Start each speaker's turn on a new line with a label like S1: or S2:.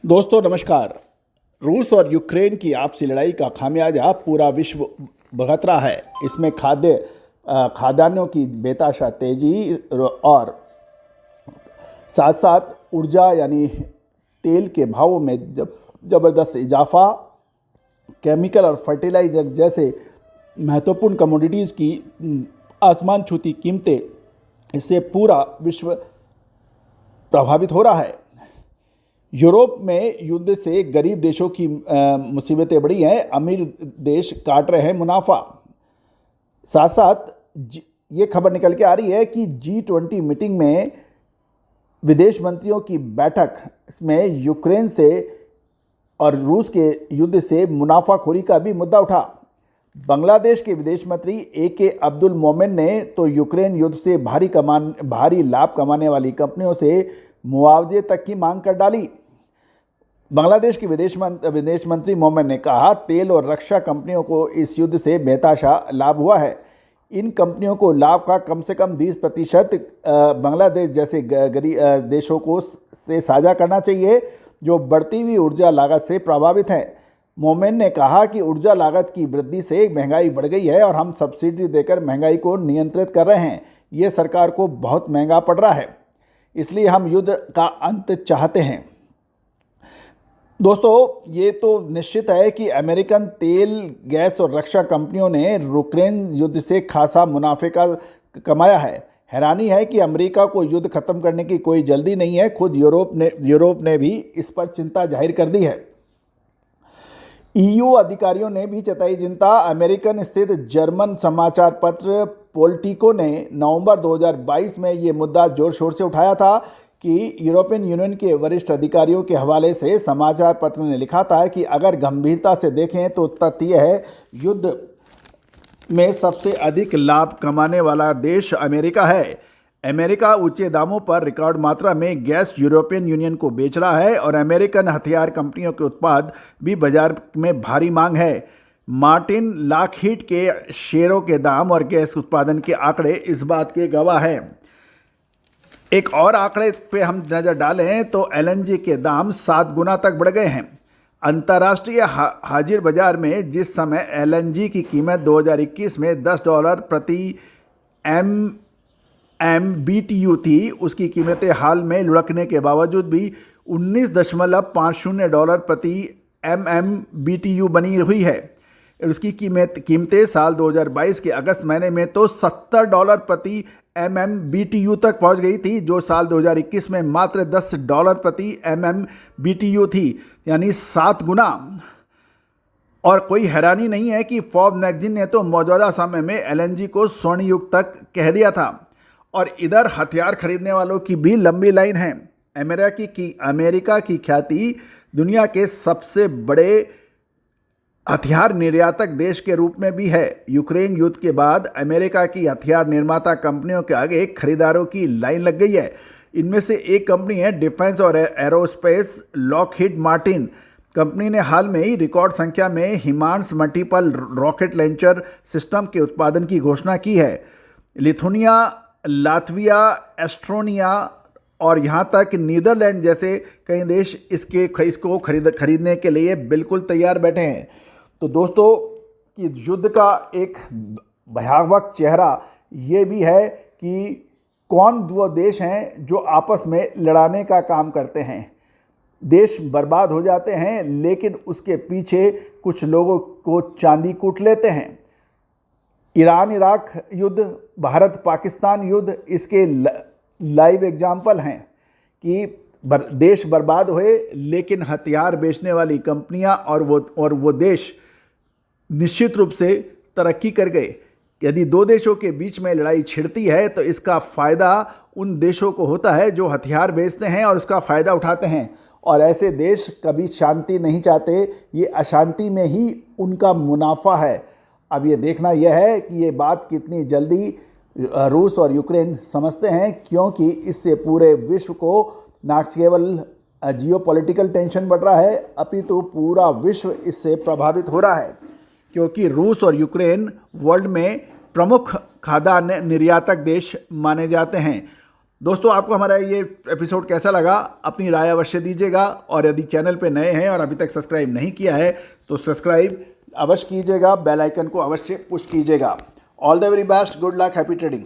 S1: दोस्तों नमस्कार। रूस और यूक्रेन की आपसी लड़ाई का खामियाजा पूरा विश्व भुगत रहा है। इसमें खाद्यान्नों की बेतहाशा तेजी और साथ साथ ऊर्जा यानी तेल के भावों में ज़बरदस्त इजाफा, केमिकल और फर्टिलाइज़र जैसे महत्वपूर्ण कमोडिटीज़ की आसमान छूती कीमतें, इससे पूरा विश्व प्रभावित हो रहा है। यूरोप में युद्ध से गरीब देशों की मुसीबतें बढ़ी हैं, अमीर देश काट रहे हैं मुनाफा। साथ साथ ये खबर निकल के आ रही है कि G20 मीटिंग में विदेश मंत्रियों की बैठक में यूक्रेन से और रूस के युद्ध से मुनाफाखोरी का भी मुद्दा उठा। बांग्लादेश के विदेश मंत्री AK अब्दुल मोमेन ने तो यूक्रेन युद्ध से भारी लाभ कमाने वाली कंपनियों से मुआवजे तक की मांग कर डाली। बांग्लादेश के विदेश मंत्री मोमेन ने कहा, तेल और रक्षा कंपनियों को इस युद्ध से बेतहाशा लाभ हुआ है। इन कंपनियों को लाभ का कम से कम 20% बांग्लादेश जैसे गरीब देशों को से साझा करना चाहिए, जो बढ़ती हुई ऊर्जा लागत से प्रभावित हैं। मोमेन ने कहा कि ऊर्जा लागत की वृद्धि से महंगाई बढ़ गई है और हम सब्सिडी देकर महंगाई को नियंत्रित कर रहे हैं। ये सरकार को बहुत महंगा पड़ रहा है, इसलिए हम युद्ध का अंत चाहते हैं। दोस्तों, ये तो निश्चित है कि अमेरिकन तेल, गैस और रक्षा कंपनियों ने यूक्रेन युद्ध से खासा मुनाफे का कमाया है। हैरानी है कि अमेरिका को युद्ध खत्म करने की कोई जल्दी नहीं है। खुद यूरोप ने भी इस पर चिंता जाहिर कर दी है। EU अधिकारियों ने भी जताई चिंता। अमेरिकन स्थित जर्मन समाचार पत्र पॉलिटिको ने नवंबर 2022 में ये मुद्दा जोर शोर से उठाया था कि यूरोपियन यूनियन के वरिष्ठ अधिकारियों के हवाले से समाचार पत्र ने लिखा था कि अगर गंभीरता से देखें तो तथ्य यह है, युद्ध में सबसे अधिक लाभ कमाने वाला देश अमेरिका है। अमेरिका ऊंचे दामों पर रिकॉर्ड मात्रा में गैस यूरोपियन यूनियन को बेच रहा है और अमेरिकन हथियार कंपनियों के उत्पाद भी बाजार में भारी मांग है। मार्टिन लॉकहीड के शेयरों के दाम और गैस उत्पादन के आंकड़े इस बात के गवाह हैं। एक और आंकड़े पे हम नज़र डालें तो LNG के दाम 7 गुना तक बढ़ गए हैं। अंतर्राष्ट्रीय हाजिर बाजार में जिस समय LNG की कीमत 2021 में $10 प्रति MMBTU थी, उसकी कीमतें हाल में लुढ़कने के बावजूद भी $19.50 प्रति MMBTU बनी हुई है। उसकी कीमतें साल 2022 के अगस्त महीने में तो $70 प्रति MMBTU तक पहुंच गई थी, जो साल 2021 में मात्र $10 प्रति MMBTU थी, यानी 7 गुना। और कोई हैरानी नहीं है कि फोर्ब्स मैगजीन ने तो मौजूदा समय में LNG को स्वर्ण युग तक कह दिया था। और इधर हथियार खरीदने वालों की भी लंबी लाइन है। अमेरिका की ख्याति दुनिया के सबसे बड़े हथियार निर्यातक देश के रूप में भी है। यूक्रेन युद्ध के बाद अमेरिका की हथियार निर्माता कंपनियों के आगे खरीदारों की लाइन लग गई है। इनमें से एक कंपनी है डिफेंस और एरोस्पेस लॉकहीड मार्टिन। कंपनी ने हाल में ही रिकॉर्ड संख्या में हिमांस मल्टीपल रॉकेट लॉन्चर सिस्टम के उत्पादन की घोषणा की है। लिथुनिया, लातविया, एस्टोनिया और यहाँ तक नीदरलैंड जैसे कई देश इसको खरीदने के लिए बिल्कुल तैयार बैठे हैं। तो दोस्तों, कि युद्ध का एक भयावह चेहरा ये भी है कि कौन वो देश हैं जो आपस में लड़ाने का काम करते हैं। देश बर्बाद हो जाते हैं, लेकिन उसके पीछे कुछ लोगों को चांदी कूट लेते हैं। ईरान इराक युद्ध, भारत पाकिस्तान युद्ध इसके लाइव एग्जाम्पल हैं कि देश बर्बाद हुए, लेकिन हथियार बेचने वाली कंपनियां और वो देश निश्चित रूप से तरक्की कर गए। यदि दो देशों के बीच में लड़ाई छिड़ती है तो इसका फ़ायदा उन देशों को होता है जो हथियार बेचते हैं और उसका फ़ायदा उठाते हैं। और ऐसे देश कभी शांति नहीं चाहते, ये अशांति में ही उनका मुनाफा है। अब ये देखना यह है कि ये बात कितनी जल्दी रूस और यूक्रेन समझते हैं, क्योंकि इससे पूरे विश्व को न केवल जियोपॉलिटिकल टेंशन बढ़ रहा है, अपितु पूरा विश्व इससे प्रभावित हो रहा है। क्योंकि रूस और यूक्रेन वर्ल्ड में प्रमुख खाद्यान्न निर्यातक देश माने जाते हैं। दोस्तों, आपको हमारा ये एपिसोड कैसा लगा, अपनी राय अवश्य दीजिएगा। और यदि चैनल पे नए हैं और अभी तक सब्सक्राइब नहीं किया है तो सब्सक्राइब अवश्य कीजिएगा, बेल आइकन को अवश्य पुश कीजिएगा। All the very best, good luck, happy trading.